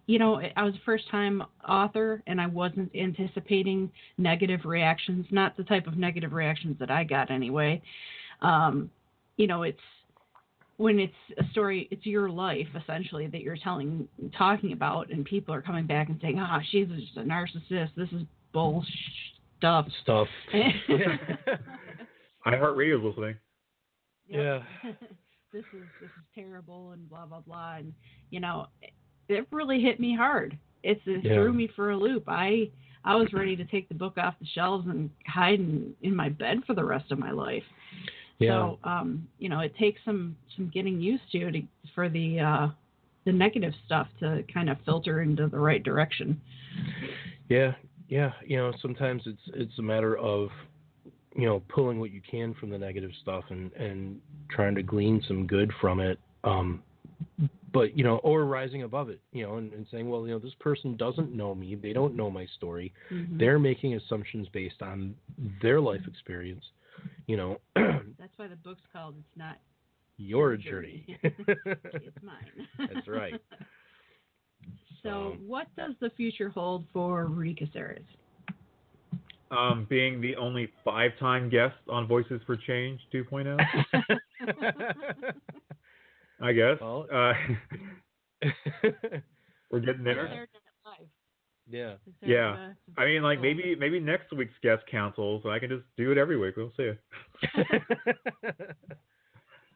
was a first-time author and I wasn't anticipating negative reactions, not the type of negative reactions that I got anyway. It's. When it's a story, it's your life essentially that you're talking about, and people are coming back and saying, she's just a narcissist. This is bull stuff. iHeartRadio's listening. Yep. Yeah. This is terrible and blah, blah, blah. And, it really hit me hard. It threw me for a loop. I was ready to take the book off the shelves and hide in my bed for the rest of my life. Yeah. So, it takes some getting used to for the negative stuff to kind of filter into the right direction. Yeah. Sometimes it's a matter of, pulling what you can from the negative stuff and trying to glean some good from it. But, or rising above it, and saying, well, this person doesn't know me. They don't know my story. They're making assumptions based on their life experience. That's why the book's called It's Not Your Journey. It's mine. That's right. So what does the future hold for Rudy Caseres? Being the only 5-time guest on Voices for Change 2.0. I guess. Well, we're getting there. Yeah. Yeah. I mean, like maybe next week's guest councils, I can just do it every week. We'll see.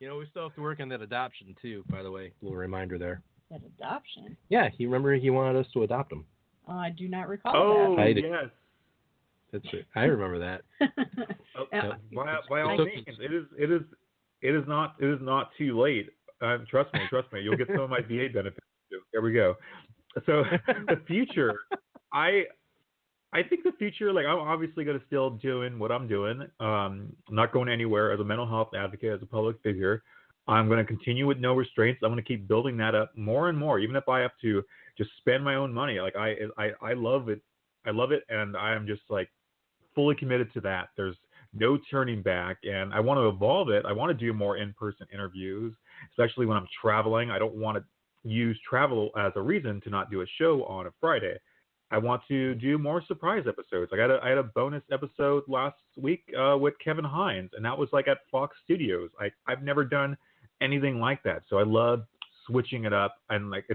We still have to work on that adoption too. By the way, a little reminder there. That adoption? Yeah, he wanted us to adopt him. Oh, I do not recall that. Oh, yes. That's it. I remember that. By all means, it is not too late. Trust me, you'll get some of my VA benefits too. There we go. So the future, I think the future, like I'm obviously going to still doing what I'm doing. I'm not going anywhere as a mental health advocate, as a public figure. I'm going to continue with no restraints. I'm going to keep building that up more and more, even if I have to just spend my own money. Like I love it. I love it. And I'm just like fully committed to that. There's no turning back, and I want to evolve it. I want to do more in-person interviews, especially when I'm traveling. I don't want to use travel as a reason to not do a show on a Friday. I want to do more surprise episodes. I had a bonus episode last week with Kevin Hines, and that was like at Fox Studios. I've never done anything like that, so I love switching it up. And like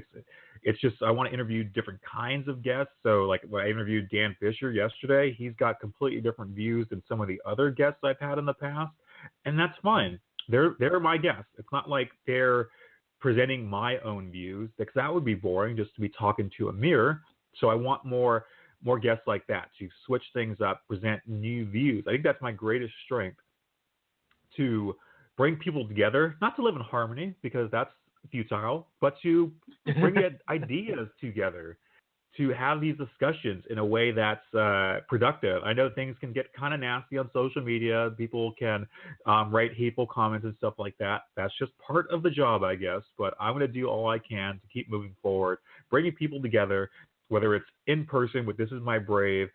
it's just I want to interview different kinds of guests. So like when I interviewed Dan Fisher yesterday, he's got completely different views than some of the other guests I've had in the past, and that's fine. They're my guests. It's not like they're presenting my own views, because that would be boring just to be talking to a mirror. So I want more more guests like that, to switch things up, present new views. I think that's my greatest strength, to bring people together, not to live in harmony because that's futile, but to bring ideas together, to have these discussions in a way that's productive. I know things can get kind of nasty on social media. People can write hateful comments and stuff like that. That's just part of the job, I guess. But I'm going to do all I can to keep moving forward, bringing people together, whether it's in person with This Is My Brave,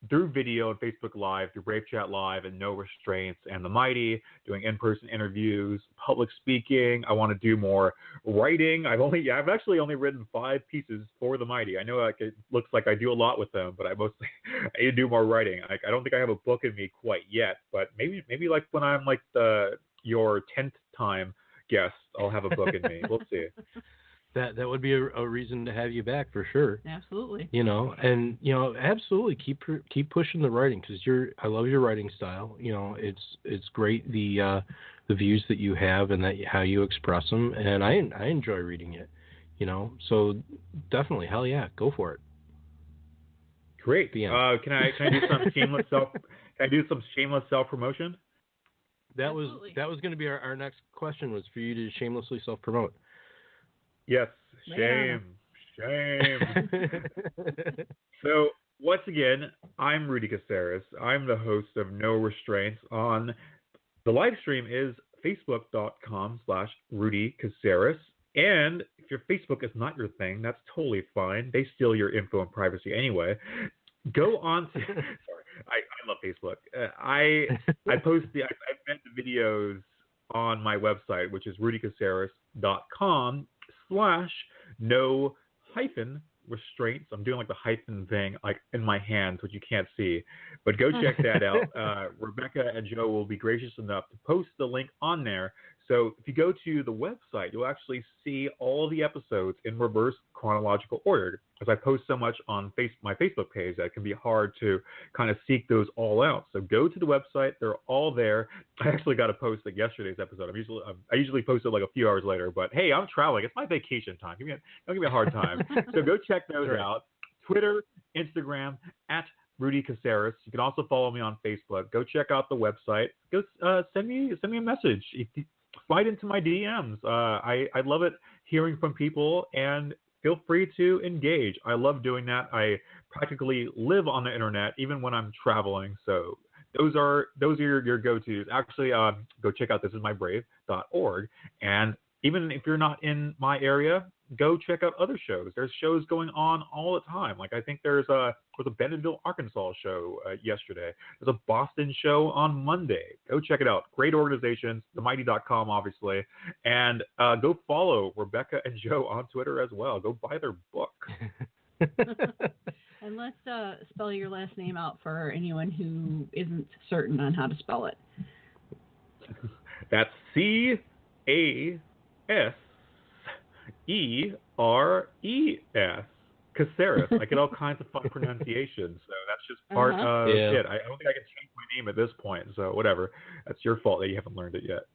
through video and Facebook Live, through Brave Chat Live and No Restraints and The Mighty, doing in-person interviews, public speaking. I want to do more writing. I've actually only written 5 pieces for The Mighty. I know it looks like I do a lot with them, but I need to do more writing. I don't think I have a book in me quite yet, but maybe like when I'm like your 10th time guest, I'll have a book in me. We'll see. That would be a reason to have you back for sure. Absolutely. Absolutely keep pushing the writing, because I love your writing style. It's great the views that you have and how you express them, and I enjoy reading it. So definitely, hell yeah, go for it. Great. Can I do some shameless self promotion? That was going to be our next question, was for you to shamelessly self promote. Yes, shame. So, once again, I'm Rudy Caseres. I'm the host of No Restraints. On the live stream is facebook.com/Rudy Caseres. And if your Facebook is not your thing, that's totally fine. They steal your info and privacy anyway. Go on to sorry, I love Facebook. I post I embed the videos on my website, which is rudycaseres.com/no-restraints. I'm doing like the hyphen thing like in my hands, which you can't see, but go check that out. Rebecca and Joe will be gracious enough to post the link on there. So if you go to the website, you'll actually see all of the episodes in reverse chronological order. As I post so much on my Facebook page, that it can be hard to kind of seek those all out. So go to the website; they're all there. I actually got to post like yesterday's episode. I usually post it like a few hours later, but hey, I'm traveling. It's my vacation time. Don't give me a hard time. So go check those out. Twitter, Instagram @Rudy Caseres. You can also follow me on Facebook. Go check out the website. Go send me a message. Slide into my DMs. I love it hearing from people, and feel free to engage. I love doing that. I practically live on the internet even when I'm traveling. So those are your go-tos. Actually, go check out thisismybrave.org. And even if you're not in my area, go check out other shows. There's shows going on all the time. Like I think there was a Bentonville, Arkansas show yesterday. There's a Boston show on Monday. Go check it out. Great organizations, themighty.com, obviously. And go follow Rebecca and Joe on Twitter as well. Go buy their book. And let's spell your last name out for anyone who isn't certain on how to spell it. That's CASERES. Caseres. I get all kinds of fun pronunciations, so that's just part of it. I don't think I can change my name at this point, so whatever. That's your fault that you haven't learned it yet.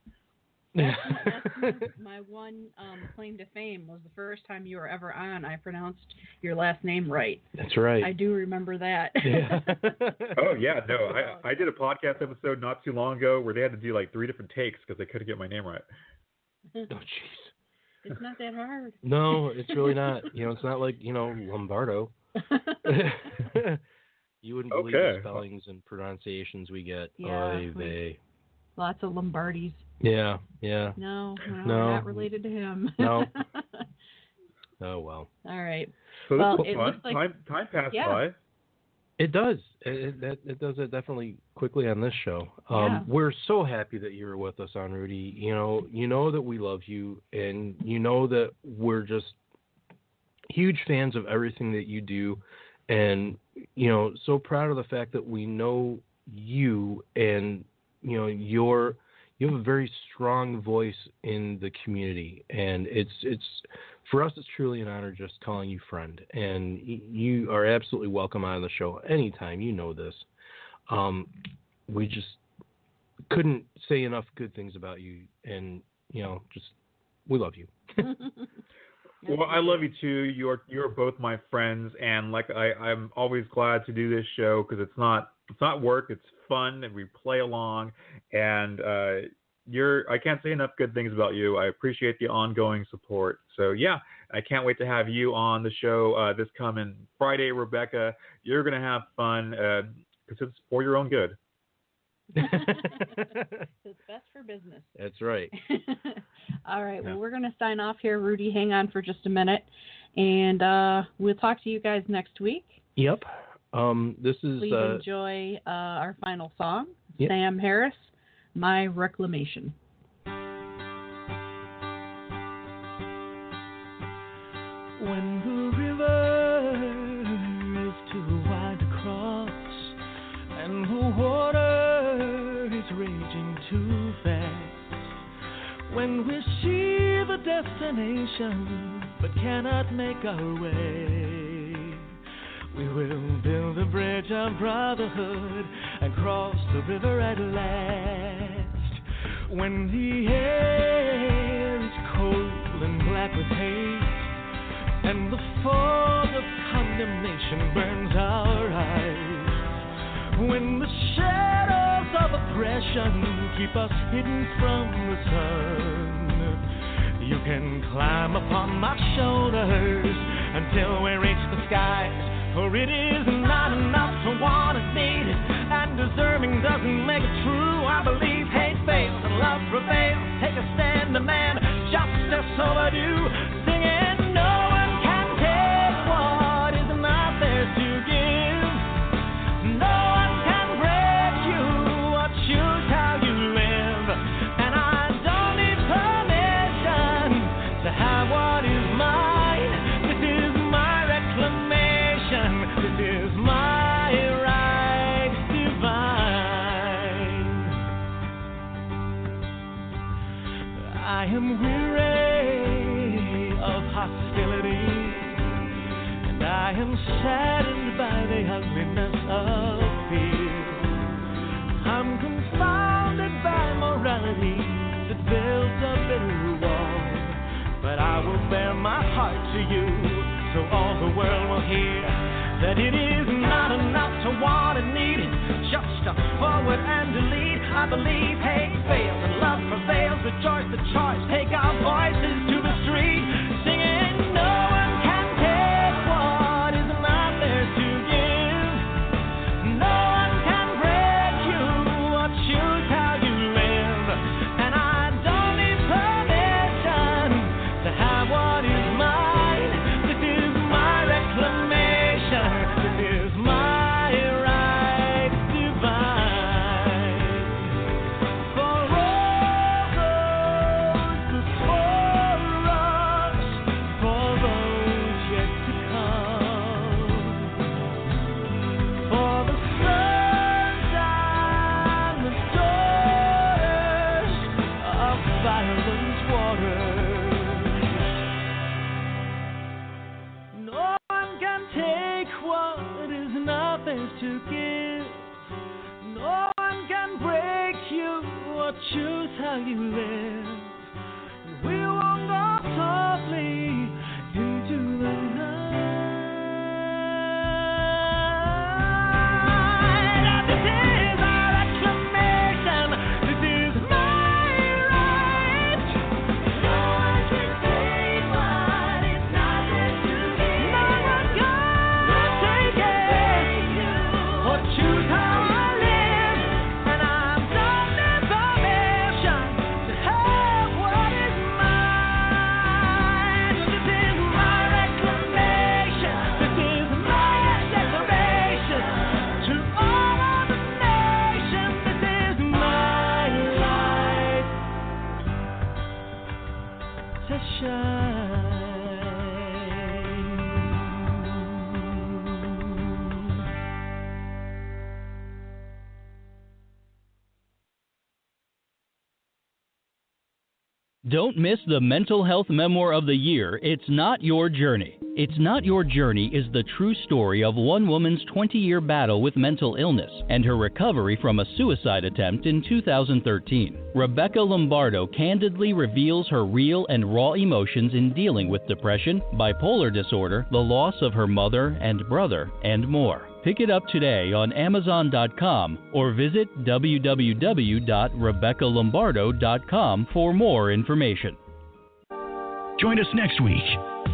That's my one claim to fame was the first time you were ever on, I pronounced your last name right. That's right. I do remember that. Yeah. Oh, yeah. No, I did a podcast episode not too long ago where they had to do like 3 different takes because they couldn't get my name right. Oh, jeez. It's not that hard. No, it's really not. It's not like, Lombardo. You wouldn't believe the spellings and pronunciations we get. Yeah. Lots of Lombardis. Yeah. No, not related to him. No. Oh, well. All right. So well, this was fun. Like, time passed by. It does. It does it definitely quickly on this show. We're so happy that you're with us on Rudy. You know that we love you, and you know that we're just huge fans of everything that you do, and so proud of the fact that we know you, and you have a very strong voice in the community, and it's for us, it's truly an honor just calling you friend, and you are absolutely welcome on the show anytime. You know this. We just couldn't say enough good things about you, and we love you. Well, I love you too. You're both my friends, and like I'm always glad to do this show because it's not work. It's fun, and we play along. And I can't say enough good things about you. I appreciate the ongoing support. So yeah, I can't wait to have you on the show this coming Friday, Rebecca. You're gonna have fun because it's for your own good. It's best for business. That's right. All right. Well, we're going to sign off here. Rudy, hang on for just a minute, and we'll talk to you guys next week. Yep. This is. Please enjoy our final song, yep. Sam Harris, My Reclamation. When the river is too wide to cross, and the water is raging too fast, when we see the destination but cannot make our way, we will build a bridge of brotherhood and cross the river at last. When the air is cold and black with hate, and the fog of condemnation burns our eyes, when the shadows of oppression keep us hidden from the sun, you can climb upon my shoulders until we reach the skies, for it is not enough to want it, need it, and deserving doesn't make it true. I believe hate fails and love prevails. Take a stand, demand justice overdue, singing no one can take what is not theirs to give. No one can break you or choose how you live, and I don't need permission to have what is mine. This is my reclamation. This is my right divine. I am weary of hostility, and I am saddened by the ugliness of fear. I'm confounded by morality that builds a bitter wall, but I will bare my heart to you so all the world will hear that it is not enough to want and need it, just to forward and delete. I believe hate fails and love prevails. Rejoice the choice, take our voices to the street, singing no one can take what is not theirs to give. No one can break you or choose how you live, and I don't need permission to have what is mine. This is my reclamation. This is my right divine. For all those before us, for those yet to come, for the sons and the daughters of violent waters. No one can take what is not theirs to give. No one can break you or choose how you live. We will go softly into the night. And this is our reclamation. This is my right. No one can take what is not theirs to give. No one can take it or choose how I live, and I don't need permission to have what is mine. This is my reclamation. This is my declaration to all of the nations. This is my light to shine. Don't miss the Mental Health Memoir of the Year, It's Not Your Journey. It's Not Your Journey is the true story of one woman's 20-year battle with mental illness and her recovery from a suicide attempt in 2013. Rebecca Lombardo candidly reveals her real and raw emotions in dealing with depression, bipolar disorder, the loss of her mother and brother, and more. Pick it up today on Amazon.com or visit www.RebeccaLombardo.com for more information. Join us next week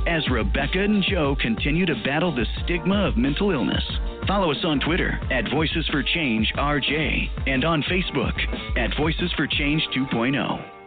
as Rebecca and Joe continue to battle the stigma of mental illness. Follow us on Twitter at Voices for Change RJ and on Facebook at Voices for Change 2.0.